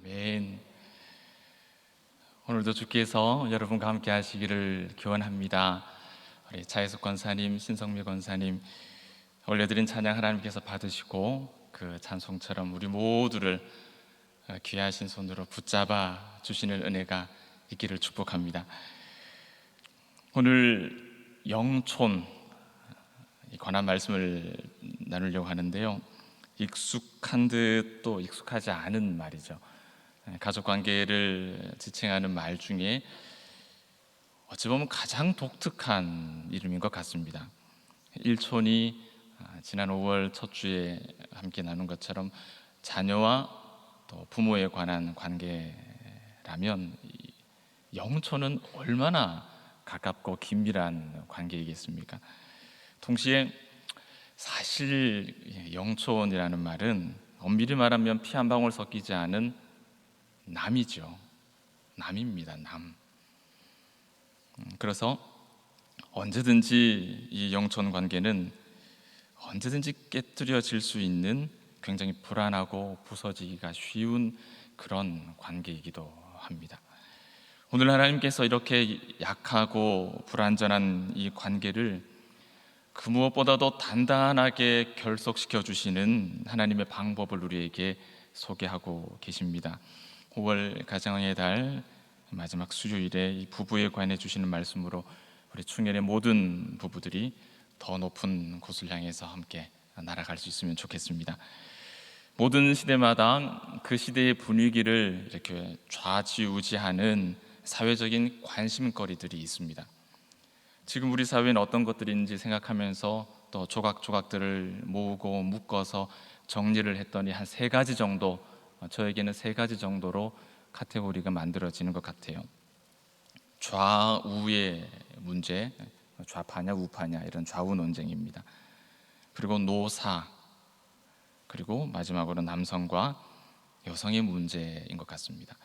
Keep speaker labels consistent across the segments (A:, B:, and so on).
A: 아멘. 오늘도 주께서 여러분과 함께 하시기를 기원합니다. 우리 차혜숙 권사님, 신성미 권사님 올려드린 찬양 하나님께서 받으시고 그 찬송처럼 우리 모두를 귀하신 손으로 붙잡아 주시는 은혜가 있기를 축복합니다. 오늘 영촌 관한 말씀을 나누려고 하는데요, 익숙한 듯 또 익숙하지 않은 말이죠. 가족관계를 지칭하는 말 중에 어찌 보면 가장 독특한 이름인 것 같습니다. 일촌이 지난 5월 첫 주에 함께 나눈 것처럼 자녀와 또 부모에 관한 관계라면 영촌은 얼마나 가깝고 긴밀한 관계이겠습니까? 동시에 사실 영촌이라는 말은 엄밀히 말하면 피 한 방울 섞이지 않은 남이죠. 남입니다. 남. 그래서 언제든지 이 영촌 관계는 언제든지 깨뜨려질 수 있는 굉장히 불안하고 부서지기가 쉬운 그런 관계이기도 합니다. 오늘 하나님께서 이렇게 약하고 불완전한 이 관계를 그 무엇보다도 단단하게 결속시켜 주시는 하나님의 방법을 우리에게 소개하고 계십니다. 5월 가정의 달 마지막 수요일에 이 부부에 관해 주시는 말씀으로 우리 충현의 모든 부부들이 더 높은 곳을 향해서 함께 날아갈 수 있으면 좋겠습니다. 모든 시대마다 그 시대의 분위기를 이렇게 좌지우지하는 사회적인 관심거리들이 있습니다. 지금 우리 사회는 어떤 것들인지 생각하면서 또 조각조각들을 모으고 묶어서 정리를 했더니 한 3가지 정도, 저에게는 3가지 정도로 카테고리가 만들어지는 것 같아요. 좌우의 문제, 좌파냐 우파냐 이런 좌우 논쟁입니다. 그리고 노사, 그리고 마지막으로 남성과 여성의 문제인 것 같습니다.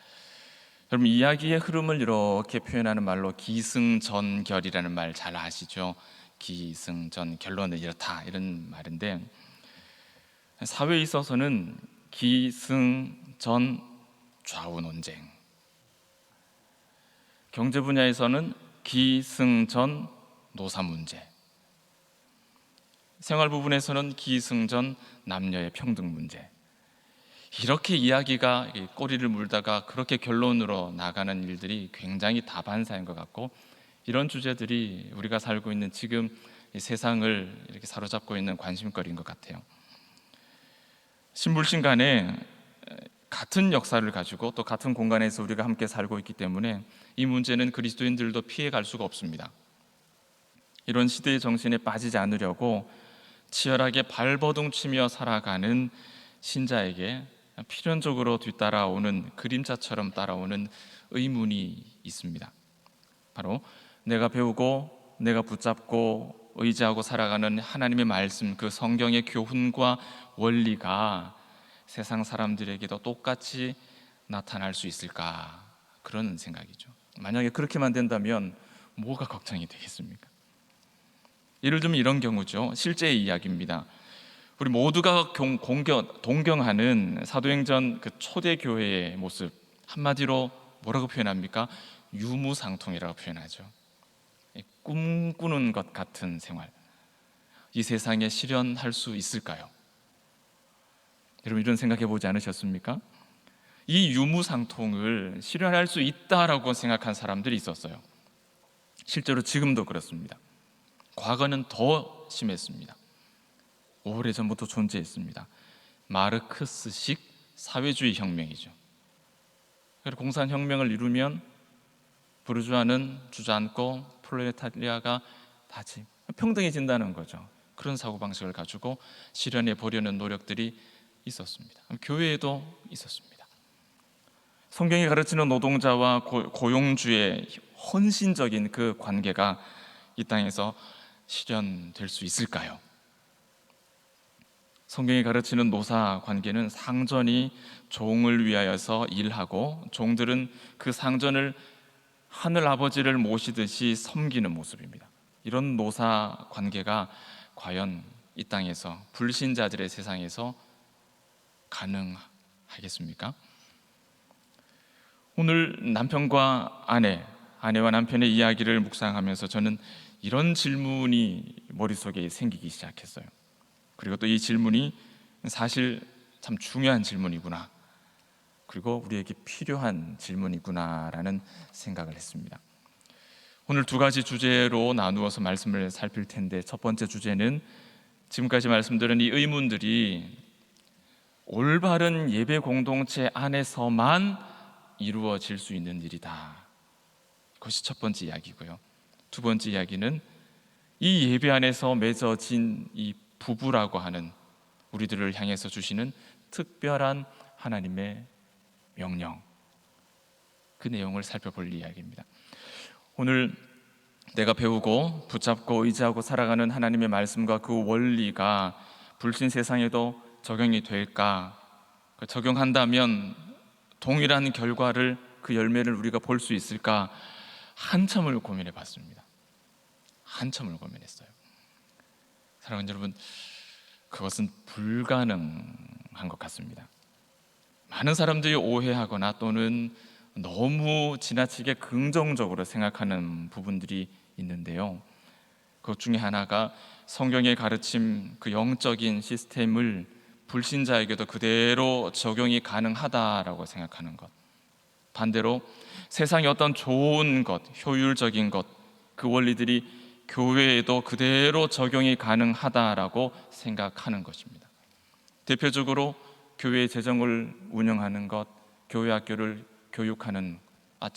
A: 여러분, 이야기의 흐름을 이렇게 표현하는 말로 기승전결이라는 말 잘 아시죠? 기승전, 결론은 이렇다, 이런 말인데, 사회에 있어서는 기승전 좌우 논쟁, 경제 분야에서는 기승전 노사 문제, 생활 부분에서는 기승전 남녀의 평등 문제, 이렇게 이야기가 꼬리를 물다가 그렇게 결론으로 나가는 일들이 굉장히 다반사인 것 같고, 이런 주제들이 우리가 살고 있는 지금 이 세상을 이렇게 사로잡고 있는 관심거리인 것 같아요. 신불신 간에 같은 역사를 가지고 또 같은 공간에서 우리가 함께 살고 있기 때문에 이 문제는 그리스도인들도 피해갈 수가 없습니다. 이런 시대의 정신에 빠지지 않으려고 치열하게 발버둥치며 살아가는 신자에게 필연적으로 뒤따라오는, 그림자처럼 따라오는 의문이 있습니다. 바로 내가 배우고 내가 붙잡고 의지하고 살아가는 하나님의 말씀, 그 성경의 교훈과 원리가 세상 사람들에게도 똑같이 나타날 수 있을까, 그런 생각이죠. 만약에 그렇게만 된다면 뭐가 걱정이 되겠습니까? 예를 들면 이런 경우죠. 실제의 이야기입니다. 우리 모두가 동경하는 사도행전 그 초대교회의 모습, 한마디로 뭐라고 표현합니까? 유무상통이라고 표현하죠. 꿈꾸는 것 같은 생활, 이 세상에 실현할 수 있을까요? 여러분, 이런 생각해 보지 않으셨습니까? 이 유무상통을 실현할 수 있다라고 생각한 사람들이 있었어요. 실제로 지금도 그렇습니다. 과거는 더 심했습니다. 오래전부터 존재했습니다. 마르크스식 사회주의 혁명이죠. 그리고 공산혁명을 이루면 부르주아는 주저앉고 프롤레타리아가 다시 평등해진다는 거죠. 그런 사고방식을 가지고 실현해 보려는 노력들이 있었습니다. 교회에도 있었습니다. 성경이 가르치는 노동자와 고용주의 헌신적인 그 관계가 이 땅에서 실현될 수 있을까요? 성경이 가르치는 노사 관계는 상전이 종을 위하여서 일하고 종들은 그 상전을 하늘 아버지를 모시듯이 섬기는 모습입니다. 이런 노사 관계가 과연 이 땅에서, 불신자들의 세상에서 가능하겠습니까? 오늘 남편과 아내와 남편의 이야기를 묵상하면서 저는 이런 질문이 머릿속에 생기기 시작했어요. 그리고 또 이 질문이 사실 참 중요한 질문이구나, 그리고 우리에게 필요한 질문이구나라는 생각을 했습니다. 오늘 두 가지 주제로 나누어서 말씀을 살필 텐데, 첫 번째 주제는 지금까지 말씀드린 이 의문들이 올바른 예배 공동체 안에서만 이루어질 수 있는 일이다. 그것이 첫 번째 이야기고요. 두 번째 이야기는 이 예배 안에서 맺어진 이 부부라고 하는 우리들을 향해서 주시는 특별한 하나님의 명령, 그 내용을 살펴볼 이야기입니다. 오늘 내가 배우고 붙잡고 의지하고 살아가는 하나님의 말씀과 그 원리가 불신 세상에도 적용이 될까? 적용한다면 동일한 결과를, 그 열매를 우리가 볼 수 있을까? 한참을 고민해 봤습니다. 한참을 고민했어요. 사랑하는 여러분, 그것은 불가능한 것 같습니다. 많은 사람들이 오해하거나 또는 너무 지나치게 긍정적으로 생각하는 부분들이 있는데요, 그것 중에 하나가 성경의 가르침, 그 영적인 시스템을 불신자에게도 그대로 적용이 가능하다라고 생각하는 것. 반대로 세상의 어떤 좋은 것, 효율적인 것, 그 원리들이 교회에도 그대로 적용이 가능하다라고 생각하는 것입니다. 대표적으로 교회 재정을 운영하는 것, 교회 학교를 교육하는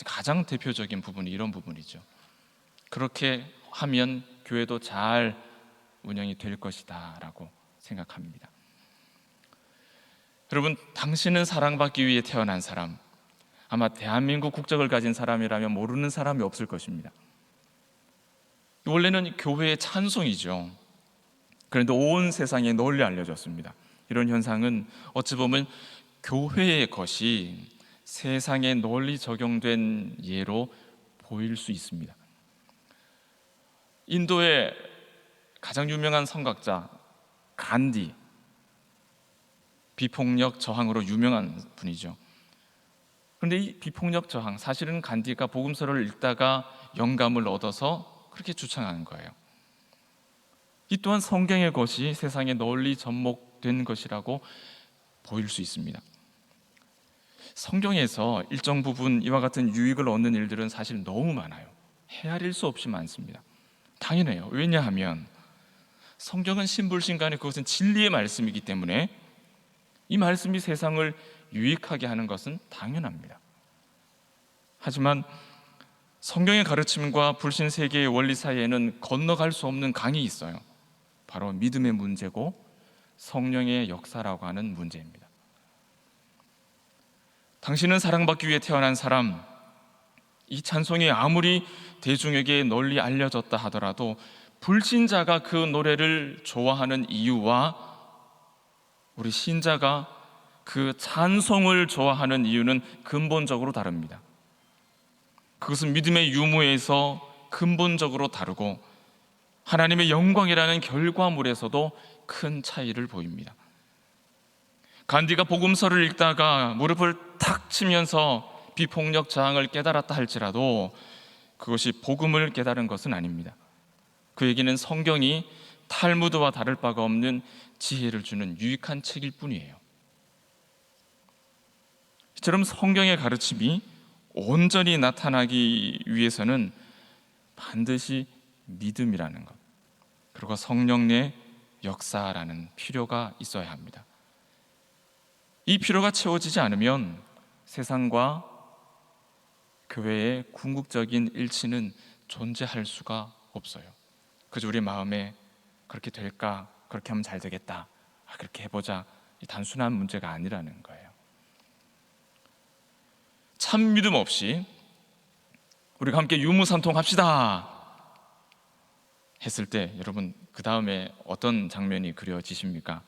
A: 가장 대표적인 부분이 이런 부분이죠. 그렇게 하면 교회도 잘 운영이 될 것이다 라고 생각합니다. 여러분, 당신은 사랑받기 위해 태어난 사람, 아마 대한민국 국적을 가진 사람이라면 모르는 사람이 없을 것입니다. 원래는 교회의 찬송이죠. 그런데 온 세상에 널리 알려졌습니다. 이런 현상은 어찌 보면 교회의 것이 세상에 널리 적용된 예로 보일 수 있습니다. 인도의 가장 유명한 선각자 간디, 비폭력 저항으로 유명한 분이죠. 그런데 이 비폭력 저항, 사실은 간디가 복음서를 읽다가 영감을 얻어서 그렇게 주창한 거예요. 이 또한 성경의 것이 세상에 널리 접목된 것이라고 보일 수 있습니다. 성경에서 일정 부분 이와 같은 유익을 얻는 일들은 사실 너무 많아요. 헤아릴 수 없이 많습니다. 당연해요. 왜냐하면 성경은 신불신간에 그것은 진리의 말씀이기 때문에 이 말씀이 세상을 유익하게 하는 것은 당연합니다. 하지만 성경의 가르침과 불신 세계의 원리 사이에는 건너갈 수 없는 강이 있어요. 바로 믿음의 문제고 성령의 역사라고 하는 문제입니다. 당신은 사랑받기 위해 태어난 사람, 이 찬송이 아무리 대중에게 널리 알려졌다 하더라도 불신자가 그 노래를 좋아하는 이유와 우리 신자가 그 찬송을 좋아하는 이유는 근본적으로 다릅니다. 그것은 믿음의 유무에서 근본적으로 다르고 하나님의 영광이라는 결과물에서도 큰 차이를 보입니다. 간디가 복음서를 읽다가 무릎을 탁 치면서 비폭력 저항을 깨달았다 할지라도 그것이 복음을 깨달은 것은 아닙니다. 그에게는 성경이 탈무드와 다를 바가 없는 지혜를 주는 유익한 책일 뿐이에요. 이처럼 성경의 가르침이 온전히 나타나기 위해서는 반드시 믿음이라는 것, 그리고 성령의 역사라는 필요가 있어야 합니다. 이 필요가 채워지지 않으면 세상과 교회의 궁극적인 일치는 존재할 수가 없어요. 그저 우리 마음에 그렇게 될까, 그렇게 하면 잘 되겠다, 그렇게 해보자, 이 단순한 문제가 아니라는 거예요. 참 믿음 없이 우리가 함께 유무산통합시다 했을 때 여러분, 그 다음에 어떤 장면이 그려지십니까?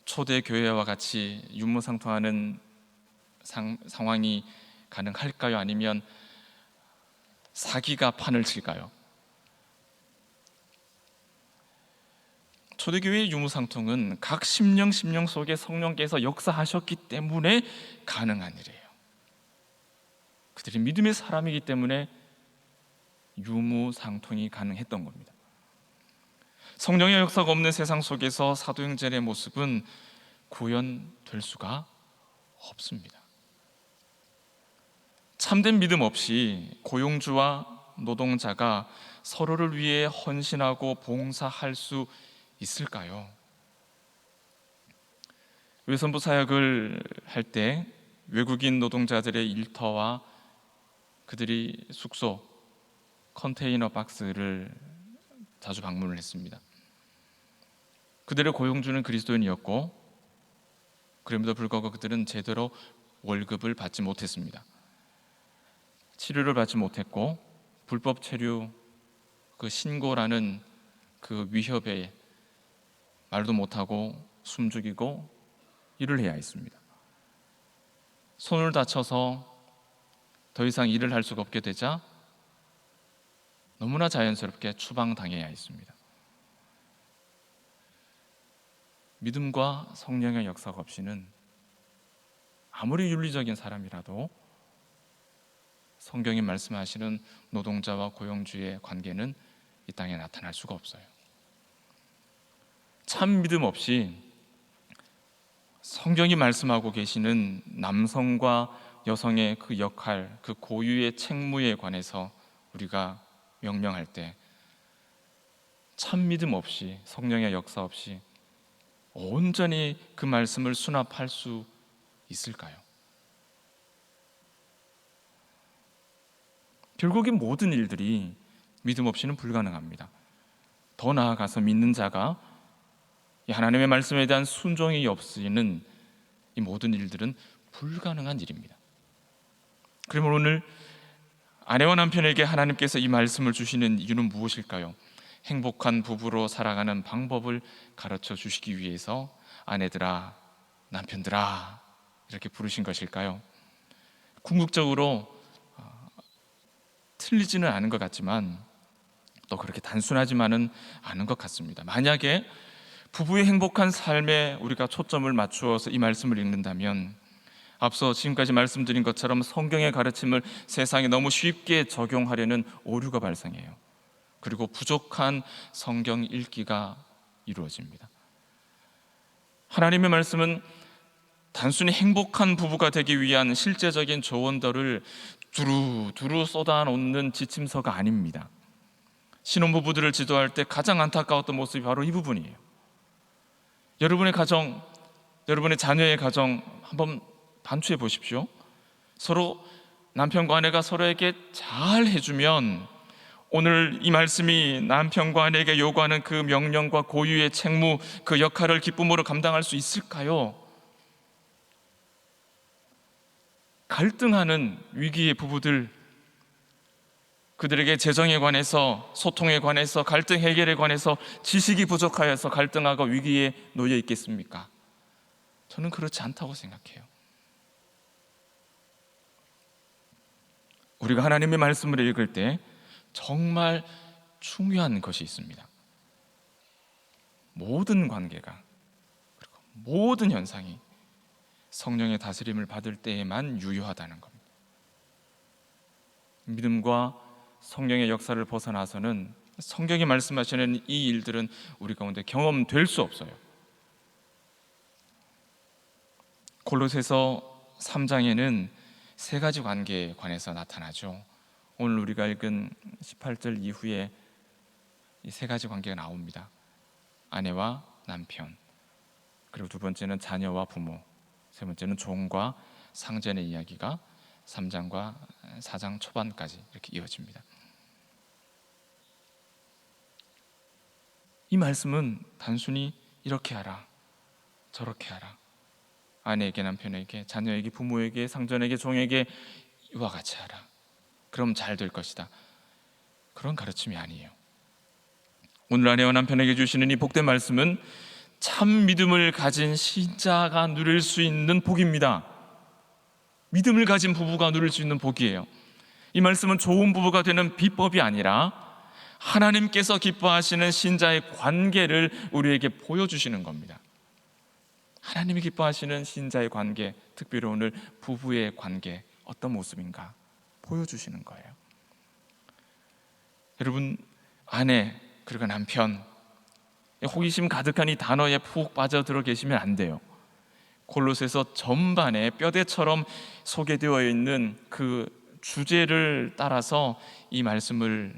A: 초대 교회와 같이 유무상통하는 상황이 가능할까요? 아니면 사기가 판을 칠까요? 초대교회의 유무상통은 각 심령 속에 성령께서 역사하셨기 때문에 가능한 일이에요. 그들이 믿음의 사람이기 때문에 유무상통이 가능했던 겁니다. 성령의 역사가 없는 세상 속에서 사도행전의 모습은 구현될 수가 없습니다. 참된 믿음 없이 고용주와 노동자가 서로를 위해 헌신하고 봉사할 수 있을까요? 외선부 사역을 할 때 외국인 노동자들의 일터와 그들이 숙소, 컨테이너 박스를 자주 방문을 했습니다. 그들의 고용주는 그리스도인이었고, 그럼에도 불구하고 그들은 제대로 월급을 받지 못했습니다. 치료를 받지 못했고, 불법 체류 그 신고라는 그 위협에 말도 못하고 숨죽이고 일을 해야 했습니다. 손을 다쳐서 더 이상 일을 할 수가 없게 되자 너무나 자연스럽게 추방당해야 했습니다. 믿음과 성령의 역사가 없이는 아무리 윤리적인 사람이라도 성경이 말씀하시는 노동자와 고용주의 관계는 이 땅에 나타날 수가 없어요. 참 믿음 없이 성경이 말씀하고 계시는 남성과 여성의 그 역할, 그 고유의 책무에 관해서 우리가 명령할 때 참 믿음 없이, 성령의 역사 없이 온전히 그 말씀을 수납할 수 있을까요? 결국 이 모든 일들이 믿음 없이는 불가능합니다. 더 나아가서 믿는 자가 이 하나님의 말씀에 대한 순종이 없이는 이 모든 일들은 불가능한 일입니다. 그러면 오늘 아내와 남편에게 하나님께서 이 말씀을 주시는 이유는 무엇일까요? 행복한 부부로 살아가는 방법을 가르쳐 주시기 위해서 아내들아, 남편들아 이렇게 부르신 것일까요? 궁극적으로 틀리지는 않은 것 같지만 또 그렇게 단순하지만은 않은 것 같습니다. 만약에 부부의 행복한 삶에 우리가 초점을 맞추어서 이 말씀을 읽는다면 앞서 지금까지 말씀드린 것처럼 성경의 가르침을 세상에 너무 쉽게 적용하려는 오류가 발생해요. 그리고 부족한 성경 읽기가 이루어집니다. 하나님의 말씀은 단순히 행복한 부부가 되기 위한 실제적인 조언들을 두루두루 쏟아놓는 지침서가 아닙니다. 신혼부부들을 지도할 때 가장 안타까웠던 모습이 바로 이 부분이에요. 여러분의 가정, 여러분의 자녀의 가정 한번 반추해 보십시오. 서로 남편과 아내가 서로에게 잘 해주면 오늘 이 말씀이 남편과 아내에게 요구하는 그 명령과 고유의 책무, 그 역할을 기쁨으로 감당할 수 있을까요? 갈등하는 위기의 부부들, 그들에게 재정에 관해서, 소통에 관해서, 갈등 해결에 관해서 지식이 부족하여서 갈등하고 위기에 놓여 있겠습니까? 저는 그렇지 않다고 생각해요. 우리가 하나님의 말씀을 읽을 때 정말 중요한 것이 있습니다. 모든 관계가, 그리고 모든 현상이 성령의 다스림을 받을 때에만 유효하다는 겁니다. 믿음과 성령의 역사를 벗어나서는 성경이 말씀하시는 이 일들은 우리 가운데 경험될 수 없어요. 골로새서 3장에는 세 가지 관계에 관해서 나타나죠. 오늘 우리가 읽은 18절 이후에 이 세 가지 관계가 나옵니다. 아내와 남편, 그리고 두 번째는 자녀와 부모, 세 번째는 종과 상전의 이야기가 3장과 4장 초반까지 이렇게 이어집니다. 이 말씀은 단순히 이렇게 하라, 저렇게 하라, 아내에게, 남편에게, 자녀에게, 부모에게, 상전에게, 종에게 이와 같이 하라, 그럼 잘 될 것이다, 그런 가르침이 아니에요. 오늘 아내와 남편에게 주시는 이 복된 말씀은 참 믿음을 가진 신자가 누릴 수 있는 복입니다. 믿음을 가진 부부가 누릴 수 있는 복이에요. 이 말씀은 좋은 부부가 되는 비법이 아니라 하나님께서 기뻐하시는 신자의 관계를 우리에게 보여주시는 겁니다. 하나님이 기뻐하시는 신자의 관계, 특별히 오늘 부부의 관계 어떤 모습인가 보여주시는 거예요. 여러분, 아내 그리고 남편, 호기심 가득한 이 단어에 푹 빠져들어 계시면 안 돼요. 골로새서 전반에 뼈대처럼 소개되어 있는 그 주제를 따라서 이 말씀을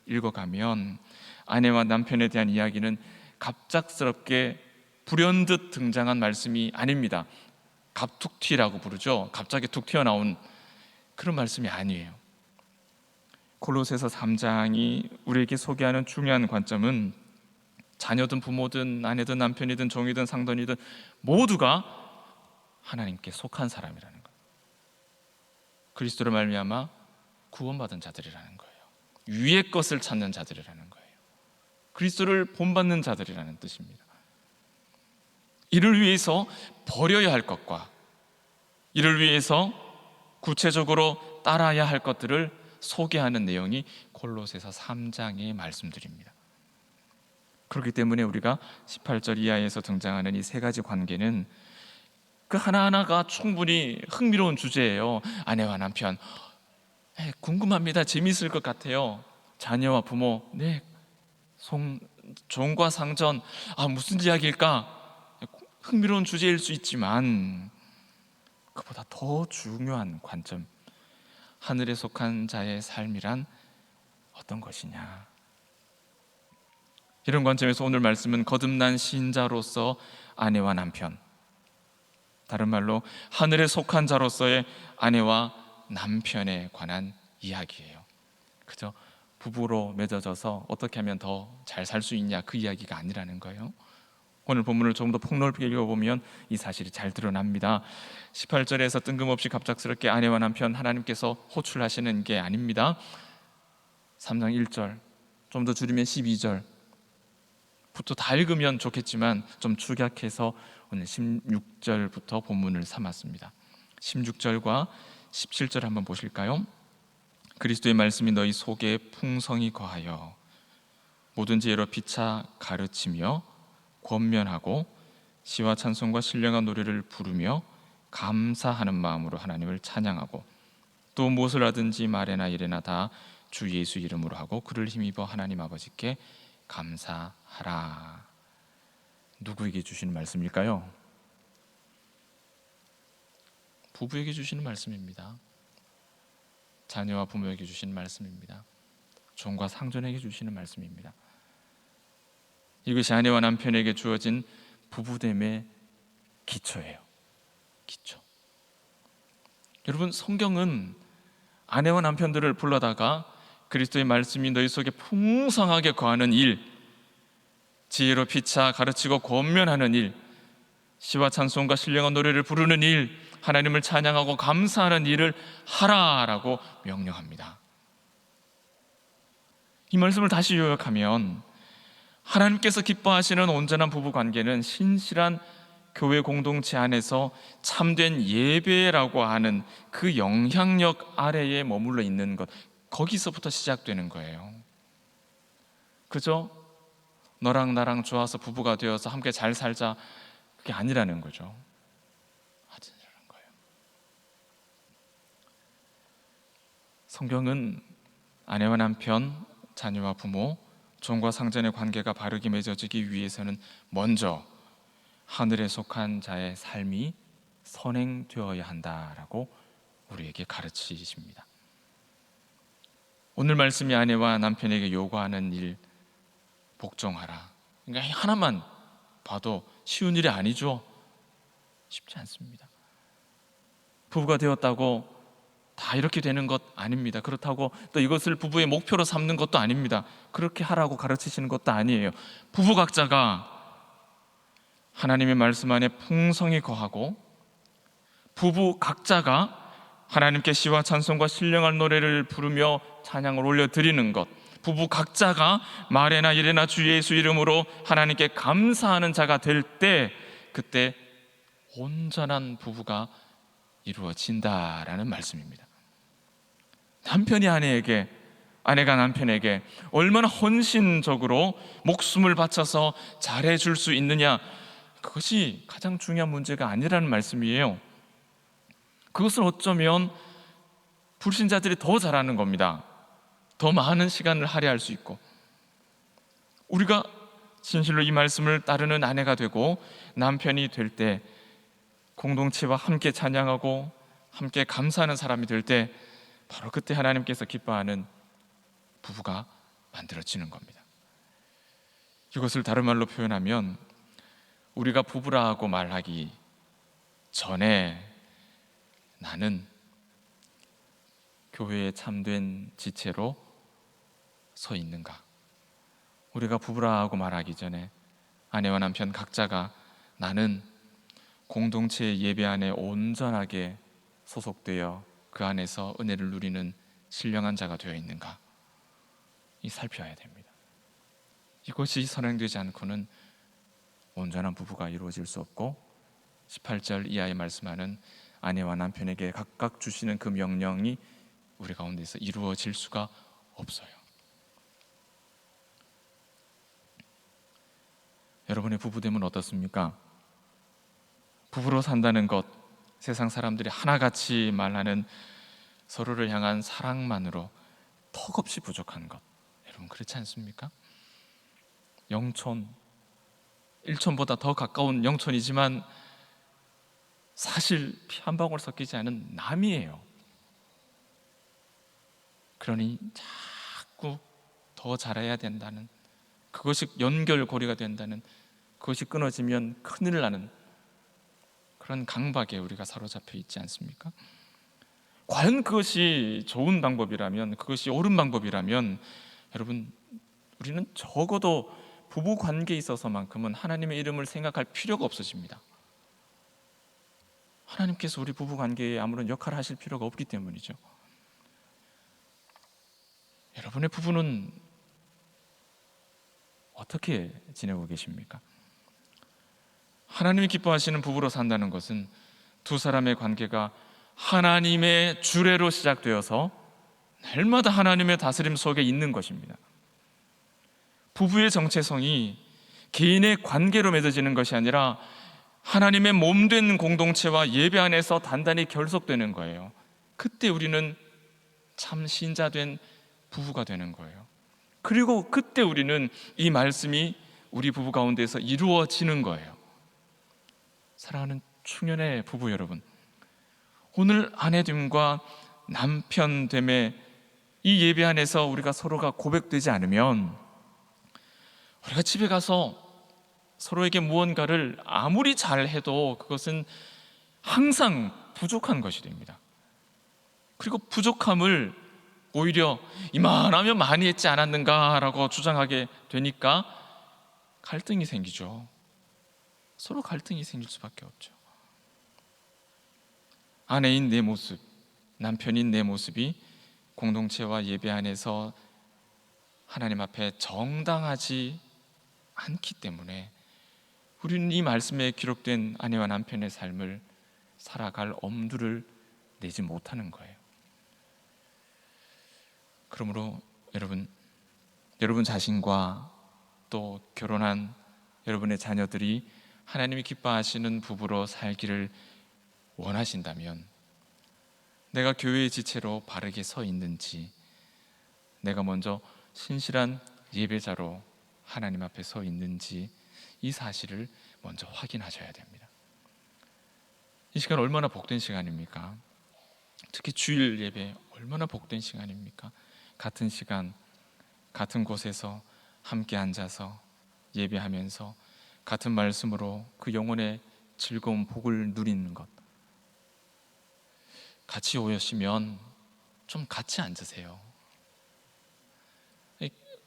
A: 읽어가면 아내와 남편에 대한 이야기는 갑작스럽게 불현듯 등장한 말씀이 아닙니다. 갑툭튀라고 부르죠. 갑자기 툭 튀어나온 그런 말씀이 아니에요. 골로새서 3장이 우리에게 소개하는 중요한 관점은 자녀든 부모든 아내든 남편이든 종이든 상전이든 모두가 하나님께 속한 사람이라는 거예요. 그리스도로 말미암아 구원받은 자들이라는 거예요. 위의 것을 찾는 자들이라는 거예요. 그리스도를 본받는 자들이라는 뜻입니다. 이를 위해서 버려야 할 것과 이를 위해서 구체적으로 따라야 할 것들을 소개하는 내용이 골로새서 3장의 말씀들입니다. 그렇기 때문에 우리가 18절 이하에서 등장하는 이 세 가지 관계는 그 하나하나가 충분히 흥미로운 주제예요. 아내와 남편, 궁금합니다. 재미있을 것 같아요. 자녀와 부모, 종과 상전, 무슨 이야기일까? 흥미로운 주제일 수 있지만 그보다 더 중요한 관점, 하늘에 속한 자의 삶이란 어떤 것이냐, 이런 관점에서 오늘 말씀은 거듭난 신자로서 아내와 남편, 다른 말로 하늘에 속한 자로서의 아내와 남편에 관한 이야기예요. 그저 부부로 맺어져서 어떻게 하면 더 잘 살 수 있냐, 그 이야기가 아니라는 거예요. 오늘 본문을 조금 더 폭넓게 읽어보면 이 사실이 잘 드러납니다. 18절에서 뜬금없이 갑작스럽게 아내와 남편 하나님께서 호출하시는 게 아닙니다. 3장 1절, 좀 더 줄이면 12절부터 다 읽으면 좋겠지만 좀 축약해서 오늘 16절부터 본문을 삼았습니다. 16절과 17절 한번 보실까요? 그리스도의 말씀이 너희 속에 풍성히 거하여 모든 지혜로 피차 가르치며 권면하고 시와 찬송과 신령한 노래를 부르며 감사하는 마음으로 하나님을 찬양하고 또 무엇을 하든지 말에나 이래나 다 주 예수 이름으로 하고 그를 힘입어 하나님 아버지께 감사하라. 누구에게 주시는 말씀일까요? 부부에게 주시는 말씀입니다. 자녀와 부모에게 주시는 말씀입니다. 종과 상전에게 주시는 말씀입니다. 이것이 아내와 남편에게 주어진 부부됨의 기초예요. 기초. 여러분, 성경은 아내와 남편들을 불러다가 그리스도의 말씀이 너희 속에 풍성하게 거하는 일, 지혜로 피차 가르치고 권면하는 일, 시와 찬송과 신령한 노래를 부르는 일, 하나님을 찬양하고 감사하는 일을 하라라고 명령합니다. 이 말씀을 다시 요약하면 하나님께서 기뻐하시는 온전한 부부관계는 신실한 교회 공동체 안에서 참된 예배라고 하는 그 영향력 아래에 머물러 있는 것, 거기서부터 시작되는 거예요. 그죠? 너랑 나랑 좋아서 부부가 되어서 함께 잘 살자, 그게 아니라는 거죠. 아니라는 거예요. 성경은 아내와 남편, 자녀와 부모, 종과 상전의 관계가 바르게 맺어지기 위해서는 먼저 하늘에 속한 자의 삶이 선행되어야 한다라고 우리에게 가르치십니다. 오늘 말씀이 아내와 남편에게 요구하는 일, 복종하라. 그러니까 하나만 봐도 쉬운 일이 아니죠. 쉽지 않습니다. 부부가 되었다고 다 이렇게 되는 것 아닙니다. 그렇다고 또 이것을 부부의 목표로 삼는 것도 아닙니다. 그렇게 하라고 가르치시는 것도 아니에요. 부부 각자가 하나님의 말씀 안에 풍성히 거하고 부부 각자가 하나님께 시와 찬송과 신령한 노래를 부르며 찬양을 올려드리는 것, 부부 각자가 말에나 일에나 주 예수 이름으로 하나님께 감사하는 자가 될 때, 그때 온전한 부부가 이루어진다라는 말씀입니다. 남편이 아내에게 아내가 남편에게 얼마나 헌신적으로 목숨을 바쳐서 잘해줄 수 있느냐, 그것이 가장 중요한 문제가 아니라는 말씀이에요. 그것을 어쩌면 불신자들이 더 잘하는 겁니다. 더 많은 시간을 할애할 수 있고, 우리가 진실로 이 말씀을 따르는 아내가 되고 남편이 될 때, 공동체와 함께 찬양하고 함께 감사하는 사람이 될 때, 바로 그때 하나님께서 기뻐하는 부부가 만들어지는 겁니다. 이것을 다른 말로 표현하면, 우리가 부부라고 말하기 전에 나는 교회에 참된 지체로 서 있는가? 우리가 부부라고 말하기 전에 아내와 남편 각자가 나는 공동체의 예배 안에 온전하게 소속되어 그 안에서 은혜를 누리는 신령한 자가 되어 있는가, 이 살펴야 됩니다. 이것이 선행되지 않고는 온전한 부부가 이루어질 수 없고, 18절 이하에 말씀하는 아내와 남편에게 각각 주시는 그 명령이 우리 가운데서 이루어질 수가 없어요. 여러분의 부부됨은 어떻습니까? 부부로 산다는 것, 세상 사람들이 하나같이 말하는 서로를 향한 사랑만으로 턱없이 부족한 것, 여러분 그렇지 않습니까? 영촌, 일촌보다 더 가까운 영촌이지만 사실 피 한 방울 섞이지 않은 남이에요. 그러니 자꾸 더 잘해야 된다는, 그것이 연결고리가 된다는, 그것이 끊어지면 큰일 나는 그런 강박에 우리가 사로잡혀 있지 않습니까? 과연 그것이 좋은 방법이라면, 그것이 옳은 방법이라면, 여러분 우리는 적어도 부부 관계에 있어서만큼은 하나님의 이름을 생각할 필요가 없어집니다. 하나님께서 우리 부부 관계에 아무런 역할을 하실 필요가 없기 때문이죠. 여러분의 부부는 어떻게 지내고 계십니까? 하나님이 기뻐하시는 부부로 산다는 것은 두 사람의 관계가 하나님의 주례로 시작되어서 날마다 하나님의 다스림 속에 있는 것입니다. 부부의 정체성이 개인의 관계로 맺어지는 것이 아니라 하나님의 몸된 공동체와 예배 안에서 단단히 결속되는 거예요. 그때 우리는 참 신자된 부부가 되는 거예요. 그리고 그때 우리는 이 말씀이 우리 부부 가운데서 이루어지는 거예요. 사랑하는 충년의 부부 여러분, 오늘 아내됨과 남편됨의 이 예배 안에서 우리가 서로가 고백되지 않으면, 우리가 집에 가서 서로에게 무언가를 아무리 잘해도 그것은 항상 부족한 것이 됩니다. 그리고 부족함을 오히려 이만하면 많이 했지 않았는가라고 주장하게 되니까 갈등이 생기죠. 서로 갈등이 생길 수밖에 없죠. 아내인 내 모습, 남편인 내 모습이 공동체와 예배 안에서 하나님 앞에 정당하지 않기 때문에 우리는 이 말씀에 기록된 아내와 남편의 삶을 살아갈 엄두를 내지 못하는 거예요. 그러므로 여러분 자신과 또 결혼한 여러분의 자녀들이 하나님이 기뻐하시는 부부로 살기를 원하신다면, 내가 교회의 지체로 바르게 서 있는지, 내가 먼저 신실한 예배자로 하나님 앞에 서 있는지, 이 사실을 먼저 확인하셔야 됩니다. 이 시간 얼마나 복된 시간입니까? 특히 주일 예배 얼마나 복된 시간입니까? 같은 시간 같은 곳에서 함께 앉아서 예배하면서 같은 말씀으로 그 영혼의 즐거운 복을 누리는 것, 같이 오시면 좀 같이 앉으세요.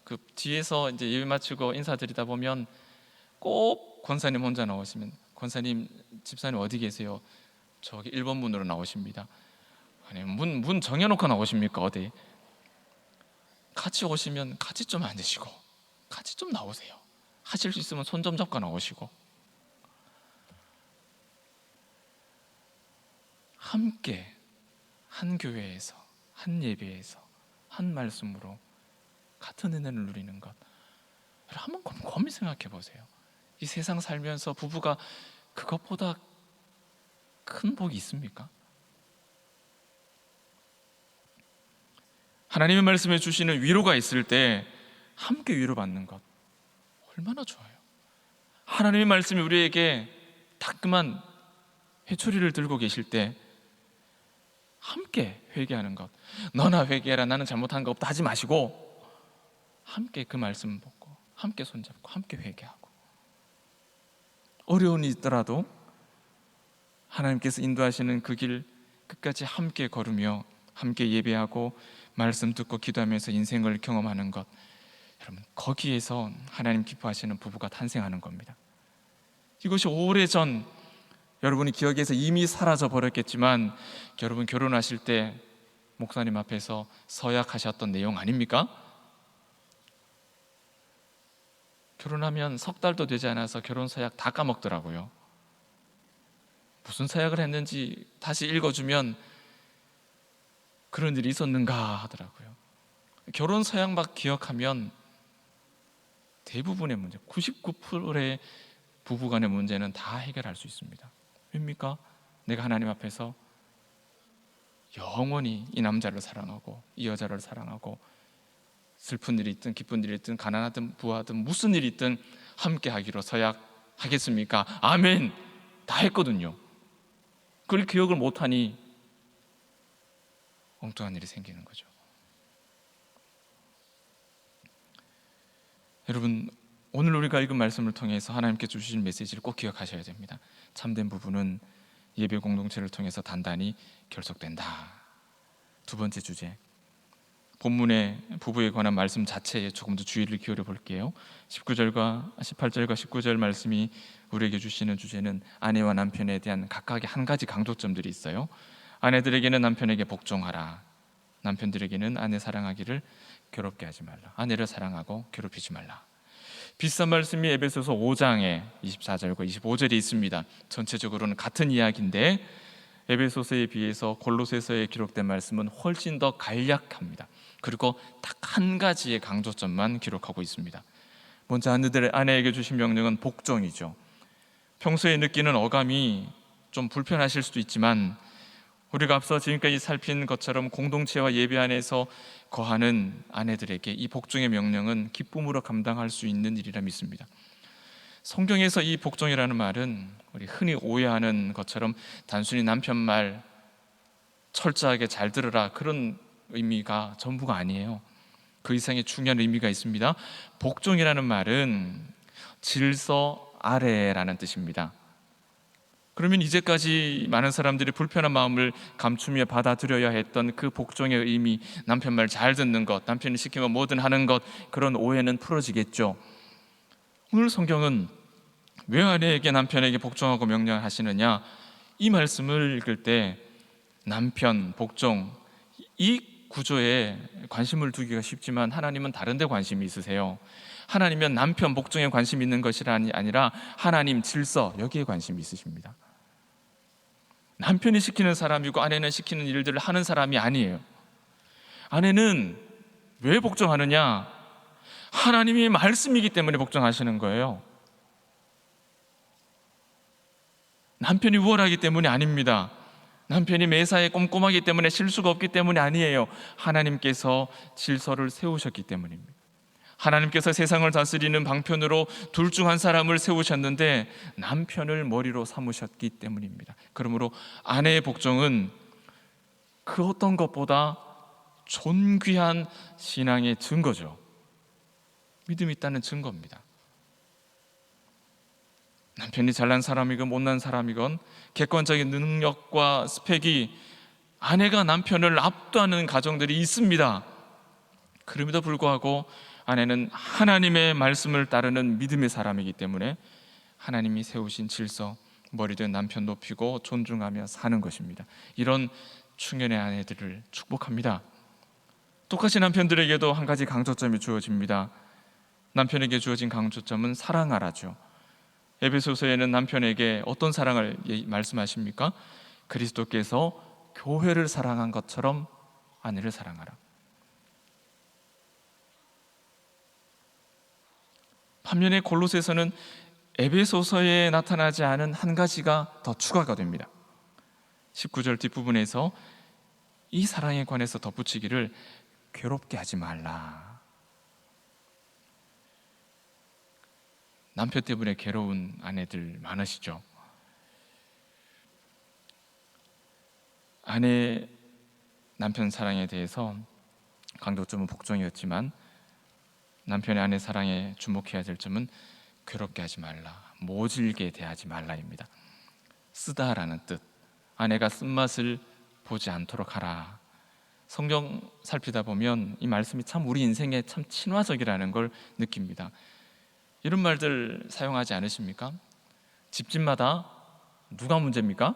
A: 그 뒤에서 이제 예배 마치고 인사드리다 보면 꼭 권사님 혼자 나오시면, 권사님 집사님 어디 계세요? 저기 1번 문으로 나오십니다. 아니 문 정해놓고 나오십니까? 어디? 같이 오시면 같이 좀 앉으시고 같이 좀 나오세요. 하실 수 있으면 손 좀 잡고 나오시고, 함께 한 교회에서 한 예배에서 한 말씀으로 같은 은혜를 누리는 것. 한번 곰곰이 생각해 보세요. 이 세상 살면서 부부가 그것보다 큰 복이 있습니까? 하나님의 말씀에 주시는 위로가 있을 때 함께 위로받는 것 얼마나 좋아요. 하나님의 말씀이 우리에게 따끔한 회초리를 들고 계실 때 함께 회개하는 것. 너나 회개해라, 나는 잘못한 거 없다 하지 마시고 함께 그 말씀 보고 함께 손잡고 함께 회개하고, 어려운 일이 있더라도 하나님께서 인도하시는 그 길 끝까지 함께 걸으며 함께 예배하고 말씀 듣고 기도하면서 인생을 경험하는 것, 여러분 거기에서 하나님 기뻐하시는 부부가 탄생하는 겁니다. 이것이 오래전 여러분이 기억에서 이미 사라져 버렸겠지만 여러분 결혼하실 때 목사님 앞에서 서약하셨던 내용 아닙니까? 결혼하면 석 달도 되지 않아서 결혼 서약 다 까먹더라고요. 무슨 서약을 했는지 다시 읽어주면 그런 일이 있었는가 하더라고요. 결혼 서약 막 기억하면 대부분의 문제, 99%의 부부간의 문제는 다 해결할 수 있습니다. 왜입니까? 내가 하나님 앞에서 영원히 이 남자를 사랑하고 이 여자를 사랑하고 슬픈 일이 있든 기쁜 일이 있든 가난하든 부하든 무슨 일이 있든 함께 하기로 서약하겠습니까? 아멘! 다 했거든요. 그걸 기억을 못하니 엉뚱한 일이 생기는 거죠. 여러분, 오늘 우리가 읽은 말씀을 통해서 하나님께 주신 메시지를 꼭 기억하셔야 됩니다. 참된 부부는 예배 공동체를 통해서 단단히 결속된다. 두 번째 주제, 본문의 부부에 관한 말씀 자체에 조금 더 주의를 기울여 볼게요. 18절과 19절 말씀이 우리에게 주시는 주제는 아내와 남편에 대한 각각의 한 가지 강조점들이 있어요. 아내들에게는 남편에게 복종하라, 남편들에게는 아내 사랑하기를 괴롭게 하지 말라, 아내를 사랑하고 괴롭히지 말라. 비슷한 말씀이 에베소서 5장에 24절과 25절에 있습니다. 전체적으로는 같은 이야기인데 에베소서에 비해서 골로새서에 기록된 말씀은 훨씬 더 간략합니다. 그리고 딱 한 가지의 강조점만 기록하고 있습니다. 먼저 아내에게 주신 명령은 복종이죠. 평소에 느끼는 어감이 좀 불편하실 수도 있지만 우리가 앞서 지금까지 살핀 것처럼 공동체와 예배 안에서 거하는 아내들에게 이 복종의 명령은 기쁨으로 감당할 수 있는 일이라 믿습니다. 성경에서 이 복종이라는 말은 우리 흔히 오해하는 것처럼 단순히 남편 말 철저하게 잘 들으라 그런 의미가 전부가 아니에요. 그 이상의 중요한 의미가 있습니다. 복종이라는 말은 질서 아래라는 뜻입니다. 그러면 이제까지 많은 사람들이 불편한 마음을 감추며 받아들여야 했던 그 복종의 의미, 남편 말 잘 듣는 것, 남편이 시키면 뭐든 하는 것, 그런 오해는 풀어지겠죠. 오늘 성경은 왜 아내에게 남편에게 복종하고 명령하시느냐, 이 말씀을 읽을 때 남편, 복종, 이 구조에 관심을 두기가 쉽지만 하나님은 다른 데 관심이 있으세요. 하나님은 남편 복종에 관심이 있는 것이 아니라 하나님 질서, 여기에 관심이 있으십니다. 남편이 시키는 사람이고 아내는 시키는 일들을 하는 사람이 아니에요. 아내는 왜 복종하느냐? 하나님의 말씀이기 때문에 복종하시는 거예요. 남편이 우월하기 때문이 아닙니다. 남편이 매사에 꼼꼼하기 때문에 실수가 없기 때문이 아니에요. 하나님께서 질서를 세우셨기 때문입니다. 하나님께서 세상을 다스리는 방편으로 둘 중 한 사람을 세우셨는데 남편을 머리로 삼으셨기 때문입니다. 그러므로 아내의 복종은 그 어떤 것보다 존귀한 신앙의 증거죠. 믿음이 있다는 증거입니다. 남편이 잘난 사람이건 못난 사람이건 객관적인 능력과 스펙이 아내가 남편을 압도하는 가정들이 있습니다. 그럼에도 불구하고 아내는 하나님의 말씀을 따르는 믿음의 사람이기 때문에 하나님이 세우신 질서, 머리된 남편 높이고 존중하며 사는 것입니다. 이런 충연의 아내들을 축복합니다. 똑같이 남편들에게도 한 가지 강조점이 주어집니다. 남편에게 주어진 강조점은 사랑하라죠. 에베소서에는 남편에게 어떤 사랑을 말씀하십니까? 그리스도께서 교회를 사랑한 것처럼 아내를 사랑하라. 반면에 골로새서는 에베소서에 나타나지 않은 한 가지가 더 추가가 됩니다. 19절 뒷부분에서 이 사랑에 관해서 덧붙이기를 괴롭게 하지 말라. 남편 때문에 괴로운 아내들 많으시죠? 아내 남편 사랑에 대해서 강조점은 복종이었지만 남편의 아내 사랑에 주목해야 될 점은 괴롭게 하지 말라, 모질게 대하지 말라입니다. 쓰다라는 뜻, 아내가 쓴맛을 보지 않도록 하라. 성경 살피다 보면 이 말씀이 참 우리 인생에 참 친화적이라는 걸 느낍니다. 이런 말들 사용하지 않으십니까? 집집마다 누가 문제입니까?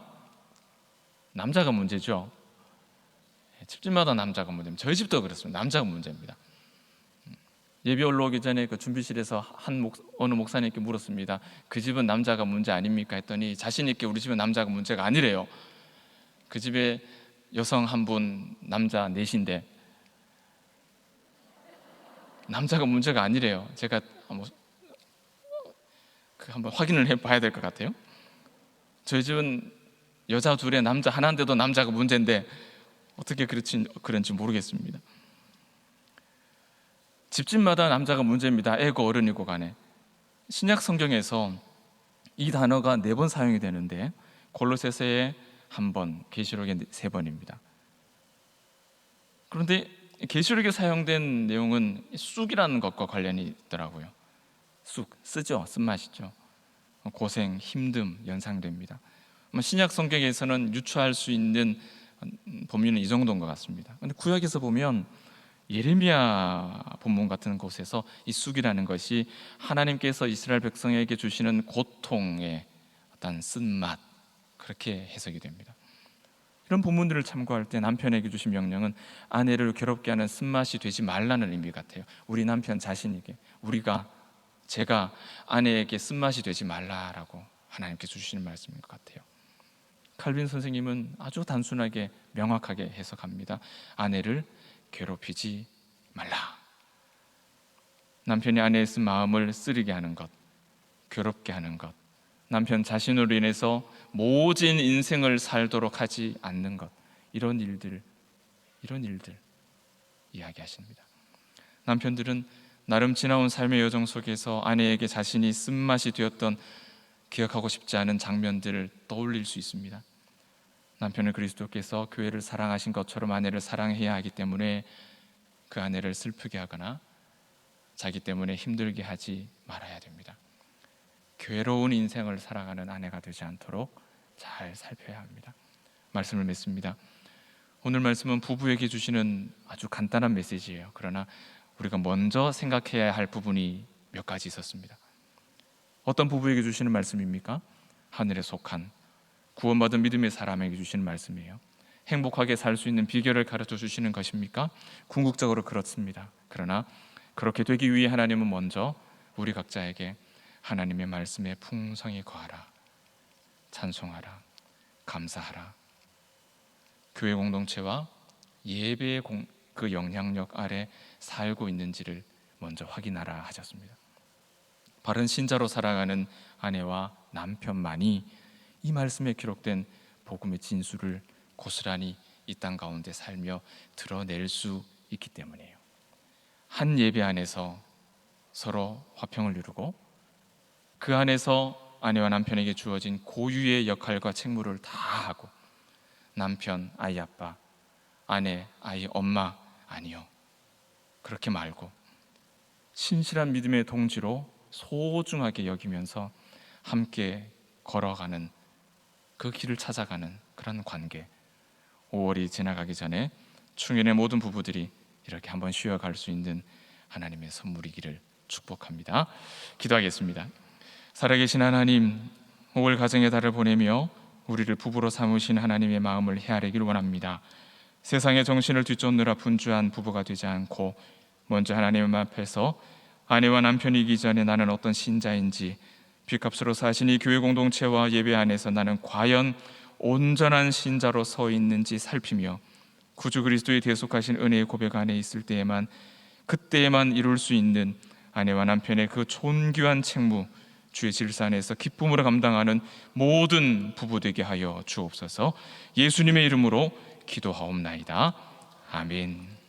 A: 남자가 문제죠. 집집마다 남자가 문제입니다. 저희 집도 그렇습니다. 남자가 문제입니다. 예배 올라오기 전에 그 준비실에서 어느 목사님께 물었습니다. 그 집은 남자가 문제 아닙니까? 했더니 자신 있게 우리 집은 남자가 문제가 아니래요. 그 집에 여성 한 분, 남자 넷인데 남자가 문제가 아니래요. 제가 한번 확인을 해봐야 될 것 같아요. 저희 집은 여자 둘에 남자 하나인데도 남자가 문제인데 어떻게 그런지 모르겠습니다. 집집마다 남자가 문제입니다. 애고 어른이고 간에. 신약 성경에서 이 단어가 4번 사용이 되는데 골로새서에 1번, 계시록에 3번입니다. 그런데 계시록에 사용된 내용은 쑥이라는 것과 관련이 있더라고요. 쑥, 쓰죠. 쓴맛이죠. 고생, 힘듦 연상됩니다. 신약 성경에서는 유추할 수 있는 범위는 이 정도인 것 같습니다. 그런데 구약에서 보면 예레미야 본문 같은 곳에서 이 쑥이라는 것이 하나님께서 이스라엘 백성에게 주시는 고통의 어떤 쓴맛, 그렇게 해석이 됩니다. 이런 본문들을 참고할 때 남편에게 주신 명령은 아내를 괴롭게 하는 쓴맛이 되지 말라는 의미 같아요. 우리 남편 자신에게, 제가 아내에게 쓴맛이 되지 말라라고 하나님께 주시는 말씀인 것 같아요. 칼빈 선생님은 아주 단순하게 명확하게 해석합니다. 아내를 괴롭히지 말라. 남편이 아내의 쓴 마음을 쓰리게 하는 것, 괴롭게 하는 것, 남편 자신으로 인해서 모진 인생을 살도록 하지 않는 것, 이런 일들 이야기하십니다. 남편들은 나름 지나온 삶의 여정 속에서 아내에게 자신이 쓴맛이 되었던 기억하고 싶지 않은 장면들을 떠올릴 수 있습니다. 남편을 그리스도께서 교회를 사랑하신 것처럼 아내를 사랑해야 하기 때문에 그 아내를 슬프게 하거나 자기 때문에 힘들게 하지 말아야 됩니다. 괴로운 인생을 살아가는 아내가 되지 않도록 잘 살펴야 합니다. 말씀을 맺습니다. 오늘 말씀은 부부에게 주시는 아주 간단한 메시지예요. 그러나 우리가 먼저 생각해야 할 부분이 몇 가지 있었습니다. 어떤 부부에게 주시는 말씀입니까? 하늘에 속한 구원받은 믿음의 사람에게 주시는 말씀이에요. 행복하게 살 수 있는 비결을 가르쳐 주시는 것입니까? 궁극적으로 그렇습니다. 그러나 그렇게 되기 위해 하나님은 먼저 우리 각자에게 하나님의 말씀에 풍성히 거하라, 찬송하라, 감사하라, 교회 공동체와 예배의 그 영향력 아래 살고 있는지를 먼저 확인하라 하셨습니다. 바른 신자로 살아가는 아내와 남편만이 이 말씀에 기록된 복음의 진수를 고스란히 이 땅 가운데 살며 드러낼 수 있기 때문이에요. 한 예배 안에서 서로 화평을 이루고 그 안에서 아내와 남편에게 주어진 고유의 역할과 책무를 다 하고, 남편 아이 아빠, 아내 아이 엄마 아니요, 그렇게 말고 신실한 믿음의 동지로 소중하게 여기면서 함께 걸어가는, 그 길을 찾아가는 그런 관계. 5월이 지나가기 전에 충현의 모든 부부들이 이렇게 한번 쉬어갈 수 있는 하나님의 선물이기를 축복합니다. 기도하겠습니다. 살아계신 하나님, 5월 가정의 달을 보내며 우리를 부부로 삼으신 하나님의 마음을 헤아리길 원합니다. 세상의 정신을 뒤쫓느라 분주한 부부가 되지 않고 먼저 하나님 앞에서 아내와 남편이기 전에 나는 어떤 신자인지, 빚값으로 사신 이 교회 공동체와 예배 안에서 나는 과연 온전한 신자로 서 있는지 살피며 구주 그리스도의 대속하신 은혜의 고백 안에 있을 때에만, 그때에만 이룰 수 있는 아내와 남편의 그 존귀한 책무 주의 질서 안에서 기쁨으로 감당하는 모든 부부 되게 하여 주옵소서. 예수님의 이름으로 기도하옵나이다. 아멘.